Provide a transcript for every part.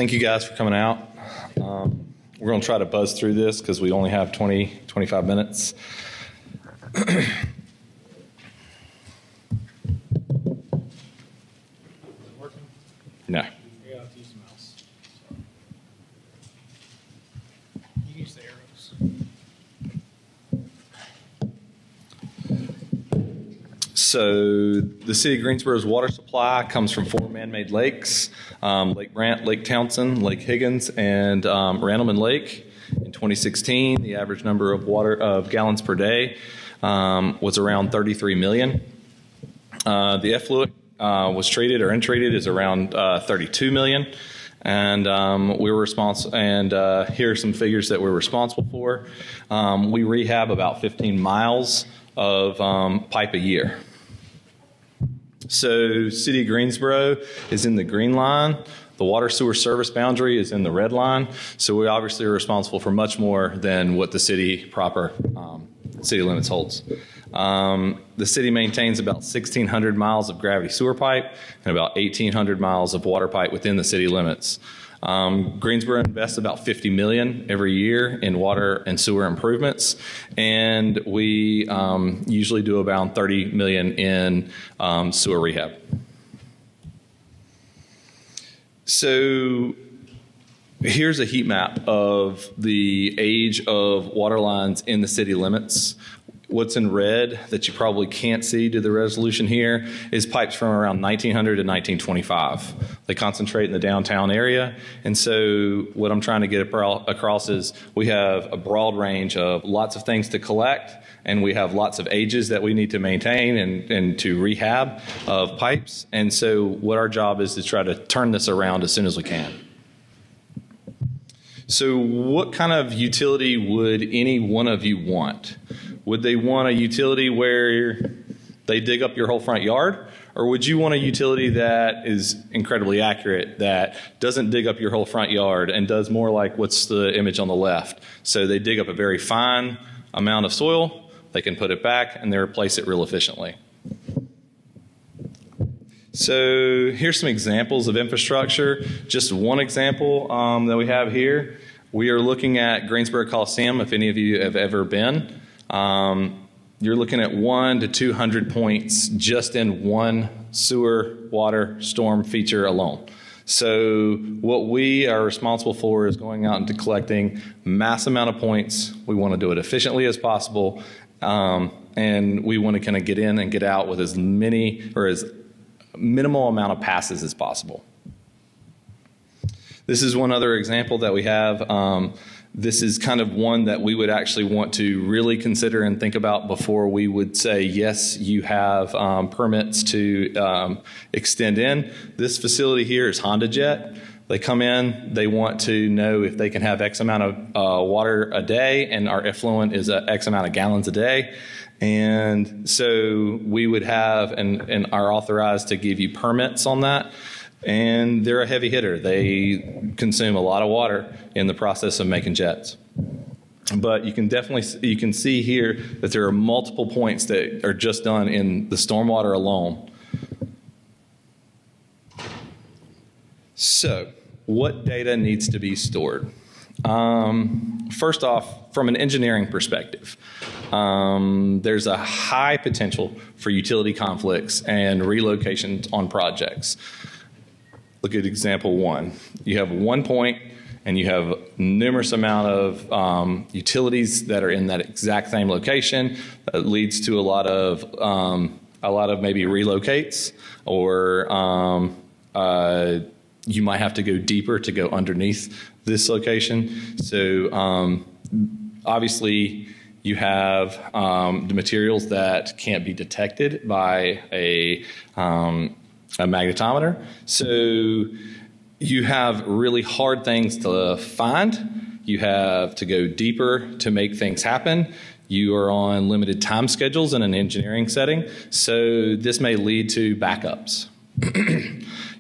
Thank you guys for coming out. We're going to try to buzz through this because we only have 25 minutes. No. You gotta use the mouse. You can use the arrows. So the city of Greensboro's water supply comes from 4 man-made lakes, Lake Brant, Lake Townsend, Lake Higgins, and Randleman Lake. In 2016, the average number of gallons per day was around 33 million. The effluent was treated or untreated is around 32 million. And we were responsible, and here are some figures that we're responsible for. We rehab about 15 miles of pipe a year. So City of Greensboro is in the green line. The water sewer service boundary is in the red line. So we obviously are responsible for much more than what the city proper city limits holds. The city maintains about 1,600 miles of gravity sewer pipe and about 1,800 miles of water pipe within the city limits. Greensboro invests about $50 million every year in water and sewer improvements, and we usually do about $30 million in sewer rehab. So here's a heat map of the age of water lines in the city limits. What's in red that you probably can't see due to the resolution here is pipes from around 1900 to 1925. They concentrate in the downtown area. And so what I'm trying to get across is we have a broad range of lots of things to collect, and we have lots of ages that we need to maintain and to rehab of pipes. And so what our job is to try to turn this around as soon as we can. So what kind of utility would any one of you want? Would they want a utility where they dig up your whole front yard? Or would you want a utility that is incredibly accurate, that doesn't dig up your whole front yard and does more like what's the image on the left? So they dig up a very fine amount of soil, they can put it back, and they replace it real efficiently. So here's some examples of infrastructure. Just one example that we have here. We are looking at Greensboro Coliseum, if any of you have ever been. You're looking at 100 to 200 points just in one sewer water storm feature alone. So what we are responsible for is going out and collecting mass amount of points. We want to do it efficiently as possible, and we want to kind of get in and get out with as many or as minimal amount of passes as possible. This is one other example that we have. This is kind of one that we would actually want to really consider and think about before we would say, yes, you have permits to extend in. This facility here is Honda Jet. They come in, they want to know if they can have X amount of water a day, and our effluent is X amount of gallons a day. And so we would have and are authorized to give you permits on that. And they're a heavy hitter. They consume a lot of water in the process of making jets. But you can see here that there are multiple points that are just done in the stormwater alone. So what data needs to be stored? First off, from an engineering perspective, there's a high potential for utility conflicts and relocations on projects. Look at example 1. You have 1 point and you have numerous amount of utilities that are in that exact same location. That leads to a lot of maybe relocates, or you might have to go deeper to go underneath this location. So obviously you have the materials that can't be detected by a magnetometer. So you have really hard things to find. You have to go deeper to make things happen. You are on limited time schedules in an engineering setting, so this may lead to backups.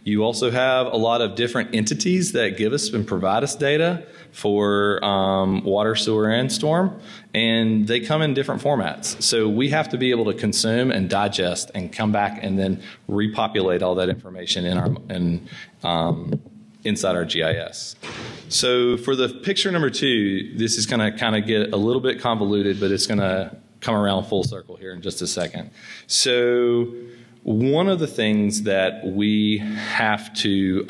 You also have a lot of different entities that give us and provide us data for water, sewer, and storm, and they come in different formats. So we have to be able to consume and digest and come back and then repopulate all that information in inside our GIS. So for the picture number 2, this is going to kind of get a little bit convoluted, but it's going to come around full circle here in just a second. So one of the things that we have to,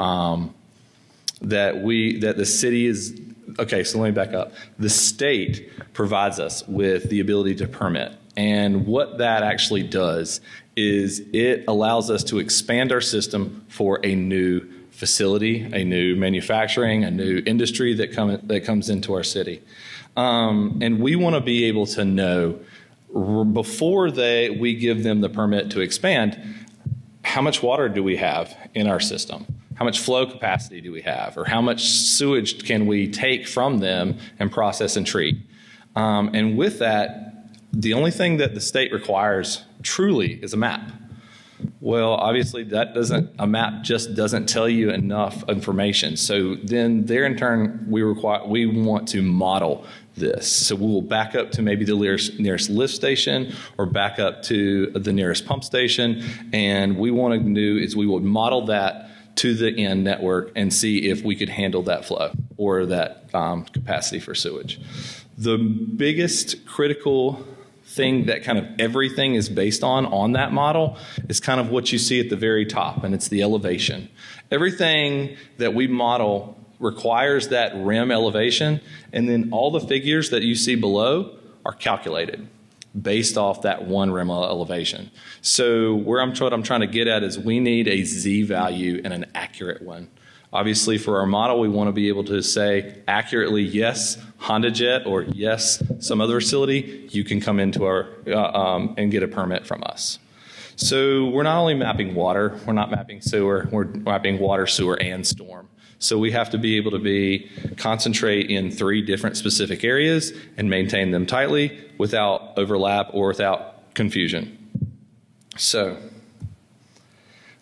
that the city is, okay, so let me back up. The state provides us with the ability to permit. And what that actually does is it allows us to expand our system for a new facility, a new manufacturing, a new industry that comes into our city. And we want to be able to know before we give them the permit to expand, how much water do we have in our system? How much flow capacity do we have? Or how much sewage can we take from them and process and treat? And with that, the only thing that the state requires truly is a map. Well, obviously a map just doesn't tell you enough information. So then there in turn, we want to model this. So we will back up to maybe the nearest lift station or back up to the nearest pump station. And we want to do is we would model that to the end network and see if we could handle that flow or that capacity for sewage. The biggest critical thing that kind of everything is based on that model is kind of what you see at the very top, and it's the elevation. Everything that we model requires that rim elevation, and then all the figures that you see below are calculated based off that one rim elevation. So what I'm trying to get at is we need a Z value and an accurate one. Obviously, for our model, we want to be able to say accurately, yes, Honda Jet, or yes, some other facility, you can come into our and get a permit from us. So we're not only mapping water, we're not mapping sewer, we're mapping water, sewer, and storm. So we have to be able to concentrate in 3 different specific areas and maintain them tightly without overlap or without confusion. So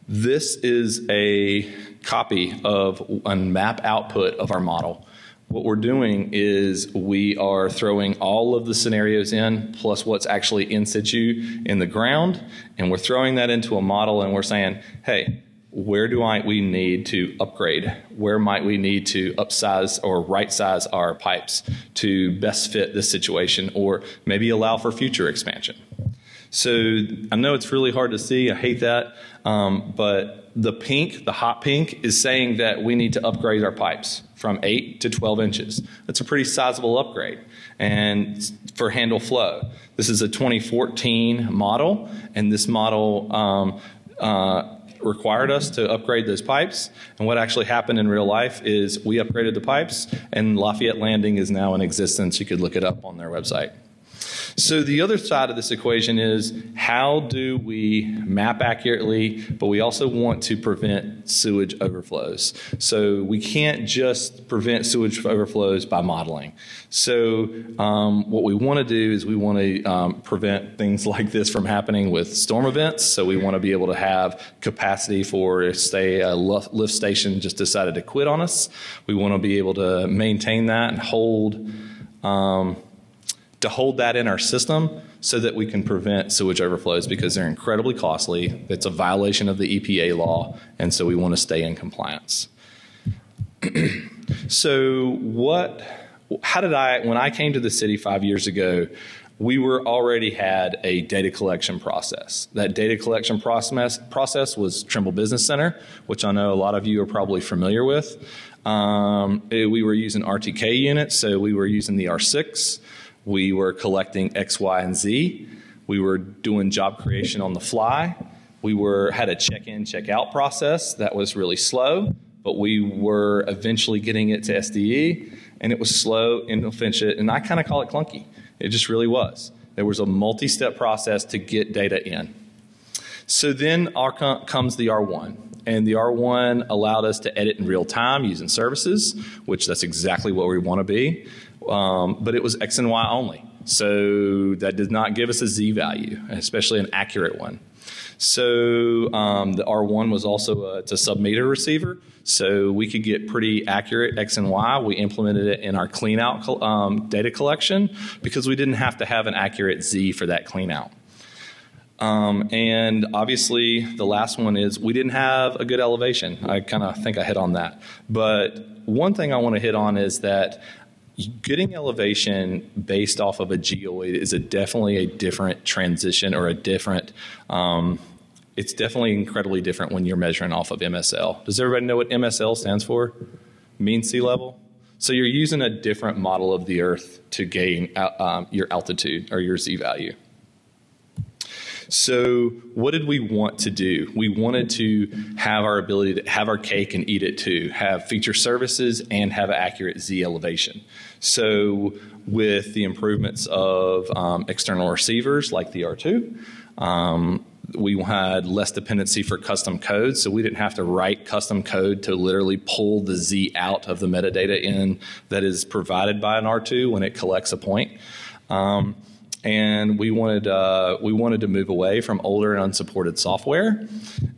this is a copy of a map output of our model. What we're doing is we are throwing all of the scenarios in plus what's actually in situ in the ground, and we're throwing that into a model, and we're saying, hey, where do we need to upgrade? Where might we need to upsize or right size our pipes to best fit this situation or maybe allow for future expansion? So I know it's really hard to see. I hate that. But the pink, the hot pink, is saying that we need to upgrade our pipes from 8 to 12 inches. That's a pretty sizable upgrade and for handle flow. This is a 2014 model, and this model required us to upgrade those pipes. And what actually happened in real life is we upgraded the pipes, and Lafayette Landing is now in existence. You could look it up on their website. So the other side of this equation is how do we map accurately, but we also want to prevent sewage overflows. So we can't just prevent sewage overflows by modeling. So what we want to do is we want to prevent things like this from happening with storm events. So we want to be able to have capacity for, say, a lift station just decided to quit on us. We want to be able to maintain that and hold that in our system so that we can prevent sewage overflows because they're incredibly costly. It's a violation of the EPA law, and so we want to stay in compliance. So when I came to the city 5 years ago, we already had a data collection process. That data collection process was Trimble Business Center, which I know a lot of you are probably familiar with. We were using RTK units, so we were using the R6. We were collecting X, Y, and Z. We were doing job creation on the fly. We had a check-in, check-out process that was really slow, but we were eventually getting it to SDE, and it was slow, inefficient, and I kind of call it clunky. It just really was. There was a multi-step process to get data in. So then comes the R1. And the R1 allowed us to edit in real time using services, which that's exactly what we want to be. But it was X and Y only. So that did not give us a Z value, especially an accurate one. So the R1 was also it's a sub-meter receiver, so we could get pretty accurate X and Y. We implemented it in our clean-out data collection because we didn't have to have an accurate Z for that clean-out. And obviously, the last one is we didn't have a good elevation. I kind of think I hit on that. But one thing I want to hit on is that getting elevation based off of a geoid is definitely a different transition, or a different, it's definitely incredibly different when you're measuring off of MSL. Does everybody know what MSL stands for? Mean sea level? So you're using a different model of the Earth to gain your altitude or your Z value. So what did we want to do? We wanted to have our ability to have our cake and eat it too, have feature services and have accurate Z elevation. So with the improvements of external receivers like the R2, we had less dependency for custom code, so we didn't have to write custom code to literally pull the Z out of the metadata in that is provided by an R2 when it collects a point. And we wanted to move away from older and unsupported software.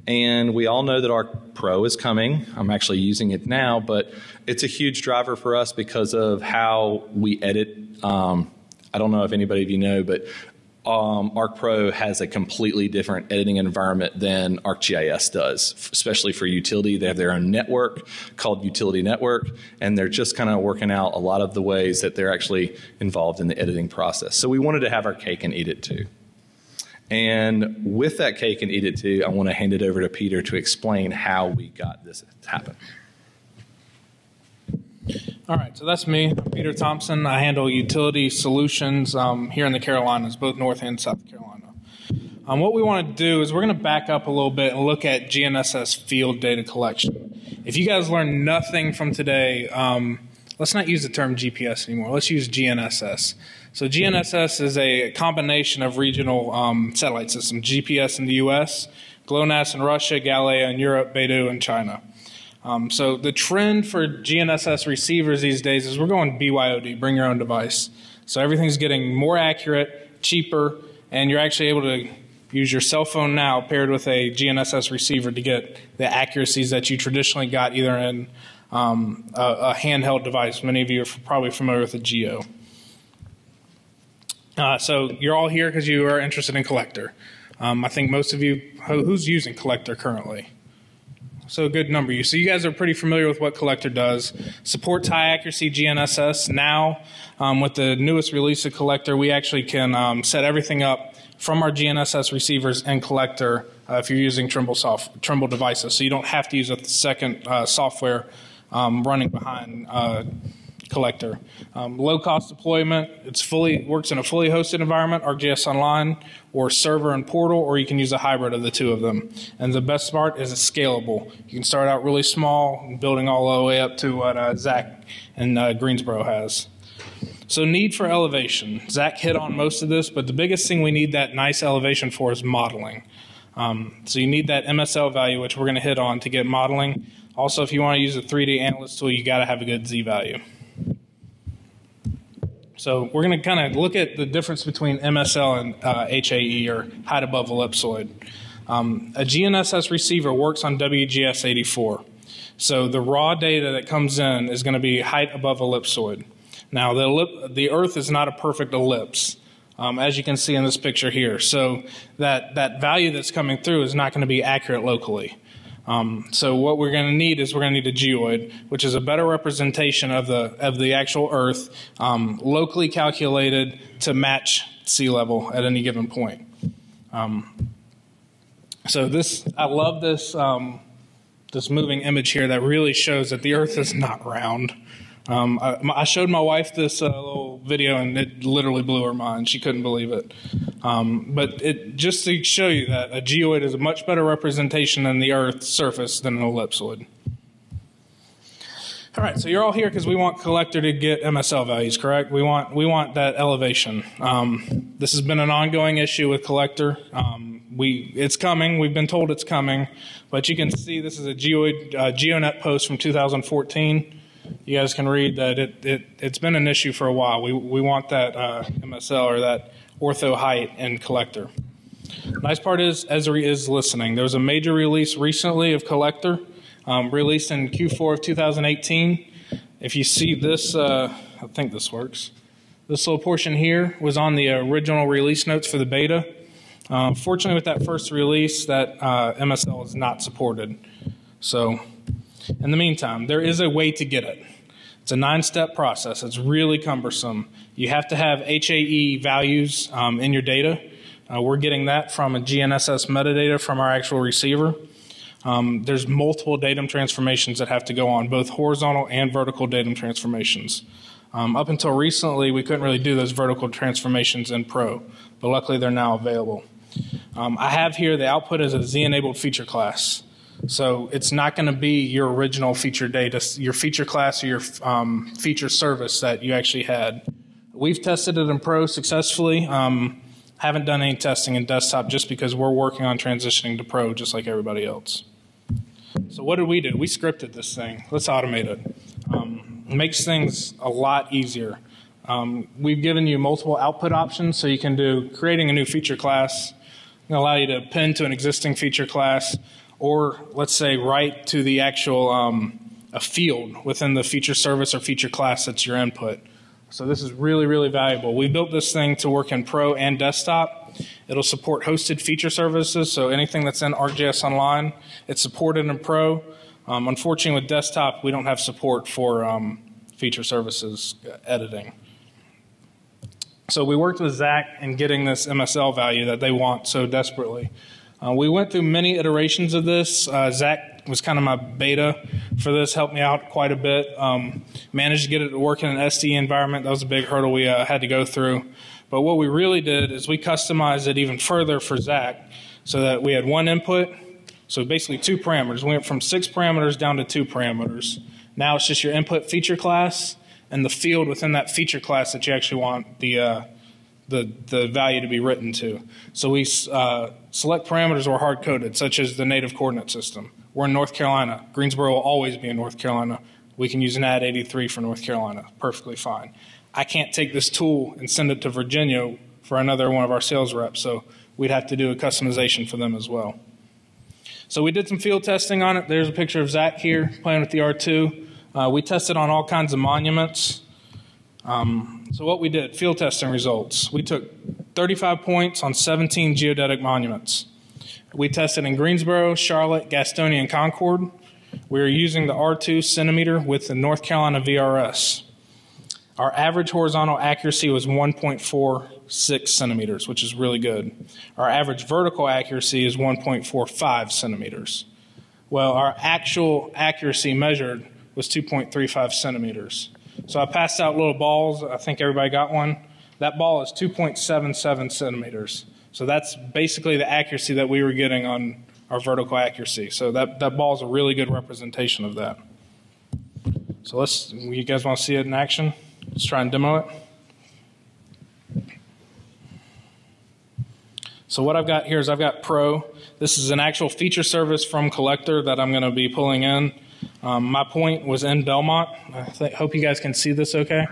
And we all know that ARC Pro is coming. I'm actually using it now, but it's a huge driver for us because of how we edit. I don't know if anybody of you know, but ARC Pro has a completely different editing environment than ArcGIS does, especially for utility. They have their own network called Utility Network, and they're just kind of working out a lot of the ways that they're actually involved in the editing process. So we wanted to have our cake and eat it too. And with that cake and eat it too, I want to hand it over to Peter to explain how we got this to happen. All right, so that's me. I'm Peter Thompson. I handle utility solutions here in the Carolinas, both North and South Carolina. What we want to do is we're going to back up a little bit and look at GNSS field data collection. If you guys learn nothing from today, let's not use the term GPS anymore. Let's use GNSS. So GNSS is a combination of regional satellite systems, GPS in the U.S., GLONASS in Russia, Galileo in Europe, Beidou in China. So the trend for GNSS receivers these days is we're going BYOD, bring your own device. So everything's getting more accurate, cheaper, and you're actually able to use your cell phone now paired with a GNSS receiver to get the accuracies that you traditionally got either in a handheld device. Many of you are probably familiar with a Geo. So you're all here because you are interested in Collector. I think most of you, who's using Collector currently? So a good number of you. So you guys are pretty familiar with what Collector does. Supports high accuracy GNSS. Now, with the newest release of Collector, we actually can set everything up from our GNSS receivers and Collector if you're using Trimble devices. So you don't have to use a second software running behind Collector. Low cost deployment. Works in a fully hosted environment, ArcGIS Online, or server and portal, or you can use a hybrid of the two of them. And the best part is it's scalable. You can start out really small, building all the way up to what Zach and Greensboro has. So need for elevation. Zach hit on most of this, but the biggest thing we need that nice elevation for is modeling. So you need that MSL value, which we're going to hit on to get modeling. Also, if you want to use a 3D analyst tool, you got to have a good Z value. So we're going to kind of look at the difference between MSL and HAE, or height above ellipsoid. A GNSS receiver works on WGS84. So the raw data that comes in is going to be height above ellipsoid. Now, the Earth is not a perfect ellipse, as you can see in this picture here. So that value that's coming through is not going to be accurate locally. So what we're going to need is we're going to need a geoid, which is a better representation of the actual Earth, locally calculated to match sea level at any given point. So I love this this moving image here that really shows that the Earth is not round. I showed my wife this little video, and it literally blew her mind. She couldn't believe it. But just to show you that a geoid is a much better representation than the Earth's surface than an ellipsoid. All right, so you're all here because we want Collector to get MSL values, correct? We want that elevation. This has been an ongoing issue with Collector. It's coming. We've been told it's coming, but you can see this is a GeoNet post from 2014. You guys can read that it's been an issue for a while. We want that MSL, or that ortho height, in Collector. Nice part is Esri is listening. There was a major release recently of Collector, released in Q4 of 2018. If you see this, I think this works. This little portion here was on the original release notes for the beta. Fortunately, with that first release, that MSL is not supported. So in the meantime, there is a way to get it. It's a 9-step process. It's really cumbersome. You have to have HAE values in your data. We're getting that from a GNSS metadata from our actual receiver. There's multiple datum transformations that have to go on, both horizontal and vertical datum transformations. Up until recently, we couldn't really do those vertical transformations in Pro, but luckily they're now available. I have here the output as a Z-enabled feature class. So it's not going to be your original feature data, your feature class or your feature service that you actually had. We've tested it in Pro successfully. Haven't done any testing in desktop just because we're working on transitioning to Pro just like everybody else. So what did we do? We scripted this thing. Let's automate it. It makes things a lot easier. We've given you multiple output options, so you can do creating a new feature class. It's going to allow you to pin to an existing feature class, or let's say write to the actual a field within the feature service or feature class that's your input. So this is really, really valuable. We built this thing to work in Pro and desktop. It'll support hosted feature services, so anything that's in ArcGIS Online, it's supported in Pro. Unfortunately, with desktop, we don't have support for feature services editing. So we worked with Zach in getting this MSL value that they want so desperately. We went through many iterations of this. Zach was kind of my beta for this, helped me out quite a bit. Managed to get it to work in an SDE environment. That was a big hurdle we had to go through. But what we really did is we customized it even further for Zach so that we had one input, so basically 2 parameters. We went from 6 parameters down to 2 parameters. Now it's just your input feature class and the field within that feature class that you actually want the value to be written to. So we select parameters that are hard-coded, such as the native coordinate system. We're in North Carolina. Greensboro will always be in North Carolina. We can use an NAD 83 for North Carolina. Perfectly fine. I can't take this tool and send it to Virginia for another one of our sales reps, so we'd have to do a customization for them as well. So we did some field testing on it. There's a picture of Zach here playing with the R2. We tested on all kinds of monuments. So what we did, field testing results. We took 35 points on 17 geodetic monuments. We tested in Greensboro, Charlotte, Gastonia, and Concord. We were using the R2 centimeter with the North Carolina VRS. Our average horizontal accuracy was 1.46 centimeters, which is really good. Our average vertical accuracy is 1.45 centimeters. Well, our actual accuracy measured was 2.35 centimeters. So I passed out little balls. I think everybody got one. That ball is 2.77 centimeters. So that's basically the accuracy that we were getting on our vertical accuracy. So that ball is a really good representation of that. So you guys want to see it in action? Let's try and demo it. So what I've got here is I've got Pro. This is an actual feature service from Collector that I'm going to be pulling in. My point was in Belmont. I hope you guys can see this okay.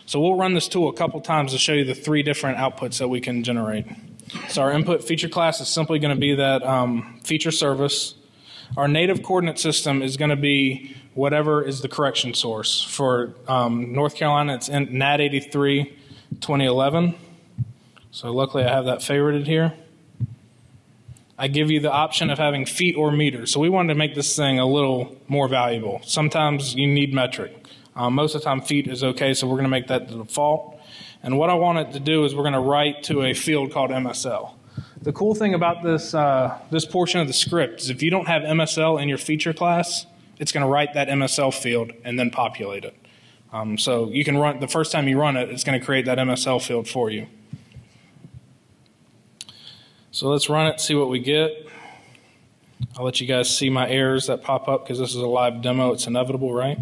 So we'll run this tool a couple times to show you the 3 different outputs that we can generate. So our input feature class is simply going to be that feature service. Our native coordinate system is going to be whatever is the correction source. For North Carolina, it's in NAD 83 2011. So luckily I have that favorited here. I give you the option of having feet or meters. So we wanted to make this thing a little more valuable. Sometimes you need metric. Most of the time feet is okay, so we're going to make that the default. And what I want it to do is we're going to write to a field called MSL. The cool thing about this, this portion of the script is if you don't have MSL in your feature class, it's going to write that MSL field and then populate it. So you can run, the first time you run it, it's going to create that MSL field for you. So let's run it, see what we get. I'll let you guys see my errors that pop up because this is a live demo. It's inevitable, right?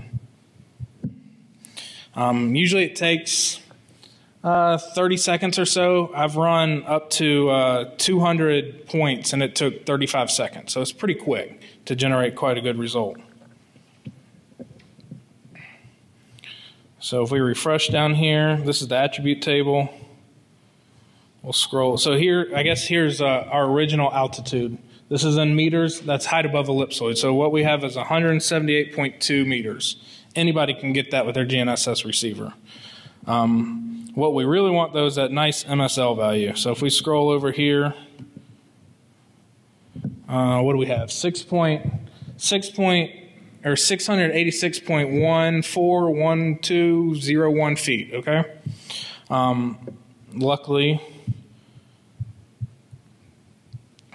Usually it takes 30 seconds or so. I've run up to 200 points and it took 35 seconds. So it's pretty quick to generate quite a good result. So if we refresh down here, this is the attribute table. We'll scroll. So here, I guess here's our original altitude. This is in meters. That's height above ellipsoid. So what we have is 178.2 meters. Anybody can get that with their GNSS receiver. What we really want, though, is that nice MSL value. So if we scroll over here, what do we have? 686.141201 feet, okay? Luckily,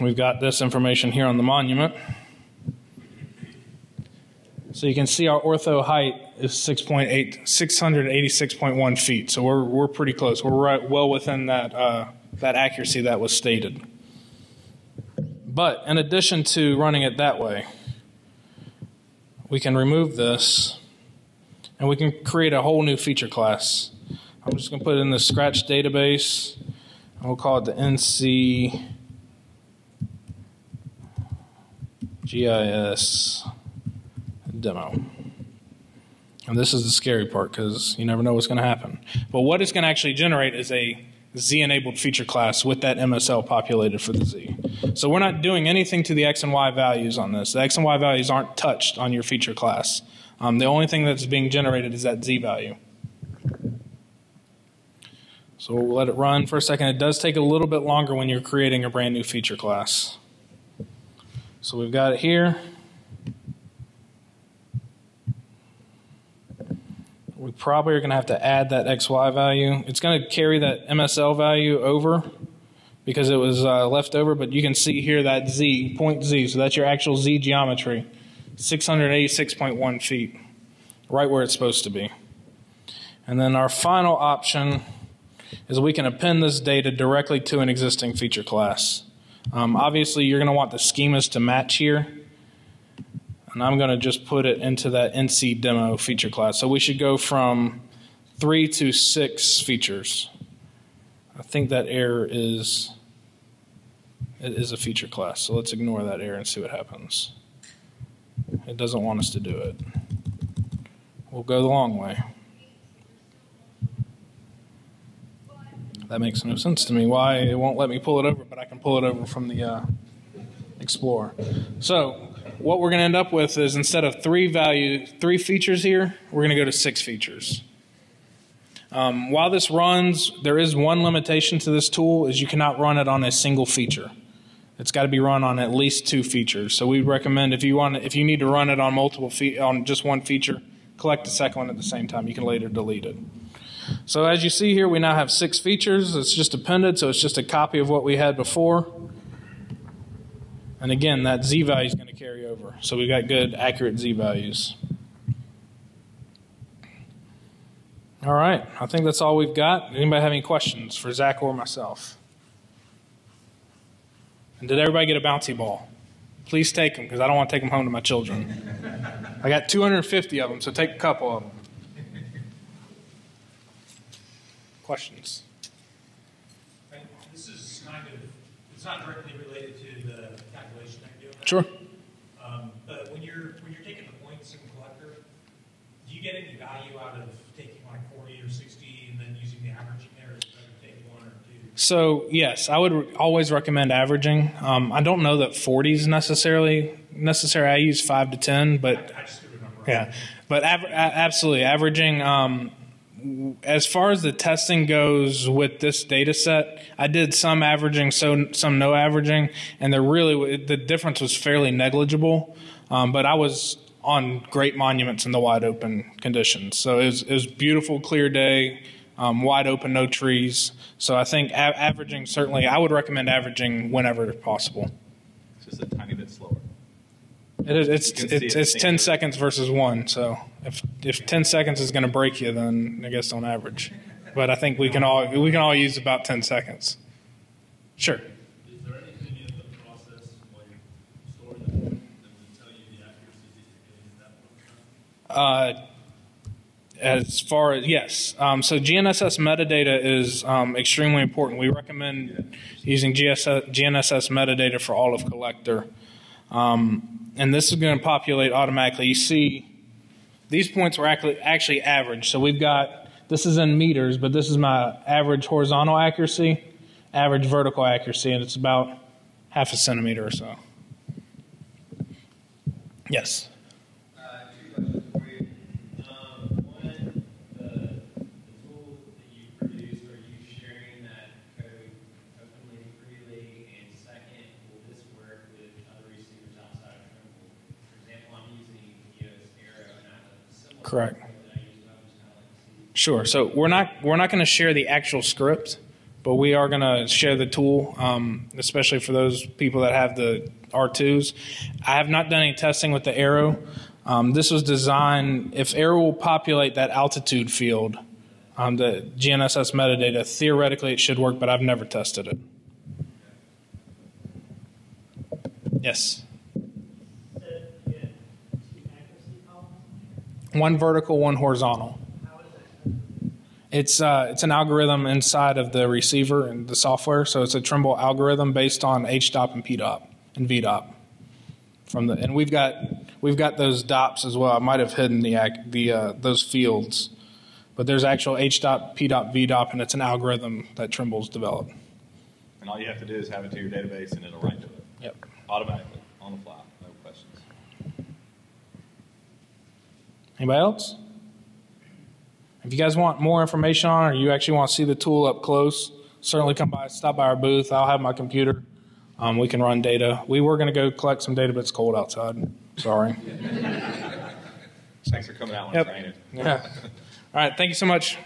we've got this information here on the monument. So you can see our ortho height is 686.1 feet. So we're pretty close. We're right well within that accuracy that was stated. But in addition to running it that way, we can remove this and we can create a whole new feature class. I'm just going to put it in the Scratch database. And we'll call it the NC GIS demo. And this is the scary part because you never know what's going to happen. But what it's going to actually generate is a Z-enabled feature class with that MSL populated for the Z. So we're not doing anything to the X and Y values on this. The X and Y values aren't touched on your feature class. The only thing that's being generated is that Z value. So we'll let it run for a second. It does take a little bit longer when you're creating a brand new feature class. So we've got it here. We probably are going to have to add that XY value. It's going to carry that MSL value over because it was left over, but you can see here that Z, point Z, so that's your actual Z geometry, 686.1 feet, right where it's supposed to be. And then our final option is we can append this data directly to an existing feature class. Obviously, you're going to want the schemas to match here. And I'm going to just put it into that NC demo feature class. So we should go from 3 to 6 features. I think that error is a feature class. So let's ignore that error and see what happens. It doesn't want us to do it. We'll go the long way. That makes no sense to me. Why it won't let me pull it over, but I can pull it over from the Explorer. So what we're going to end up with is instead of 3 features here, we're going to go to 6 features. While this runs, there is one limitation to this tool, is you cannot run it on a single feature. It's got to be run on at least 2 features. So we recommend if you need to run it on on just one feature, collect the second one at the same time. You can later delete it. So as you see here, we now have 6 features. It's just appended, so it's just a copy of what we had before. And again, that Z value is going to carry over. So we've got good, accurate Z values. All right, I think that's all we've got. Anybody have any questions for Zach or myself? And did everybody get a bouncy ball? Please take them, because I don't want to take them home to my children. I got 250 of them, so take a couple of them. Questions? This is it's not directly related to the calculation that you're doing. Sure. But when you're taking the points in Collector, do you get any value out of taking like 40 or 60 and then using the averaging there, or is it better to take 1 or 2? So yes, I would always recommend averaging. I don't know that 40 is necessary. I use 5 to 10, but I just threw a number out. Yeah, but absolutely averaging. As far as the testing goes with this data set, I did some averaging, some no averaging, and the difference was fairly negligible. But I was on great monuments in the wide open conditions. So it was beautiful, clear day, wide open, no trees. So I think averaging, certainly, I would recommend averaging whenever possible. It's just a tiny bit slower. It's 10 seconds versus 1. So if 10 seconds is going to break you, then I guess don't average. But I think we can all use about 10 seconds. Sure. Is there anything in the process while you're storing the point that would tell you the accuracy that you're getting at that point? As far as yes, so GNSS metadata is extremely important. We recommend using GNSS metadata for all of Collector. And this is going to populate automatically. You see, these points were actually average. So we've got, this is in meters, but this is my average horizontal accuracy, average vertical accuracy, and it's about half a centimeter or so. Yes? 2 questions for you. One, the tool that you produce Correct. Sure. So we're not going to share the actual script, but we are going to share the tool, especially for those people that have the R2s. I have not done any testing with the Arrow. This was designed, if Arrow will populate that altitude field, the GNSS metadata, theoretically it should work, but I've never tested it. Yes? One vertical, one horizontal. It's an algorithm inside of the receiver and the software, so it's a Trimble algorithm based on HDOP and PDOP and VDOP. And we've got those DOPs as well. I might have hidden those fields, but there's actual HDOP, PDOP, VDOP, and it's an algorithm that Trimble's developed. And all you have to do is have it to your database, and it'll write to it. Yep. Automatically, on the fly, no questions. Anybody else? If you guys want more information on it, or you actually want to see the tool up close, certainly stop by our booth. I'll have my computer. We can run data. We were going to go collect some data, but it's cold outside. Sorry. Thanks for coming out when it's raining. Yeah. All right. Thank you so much.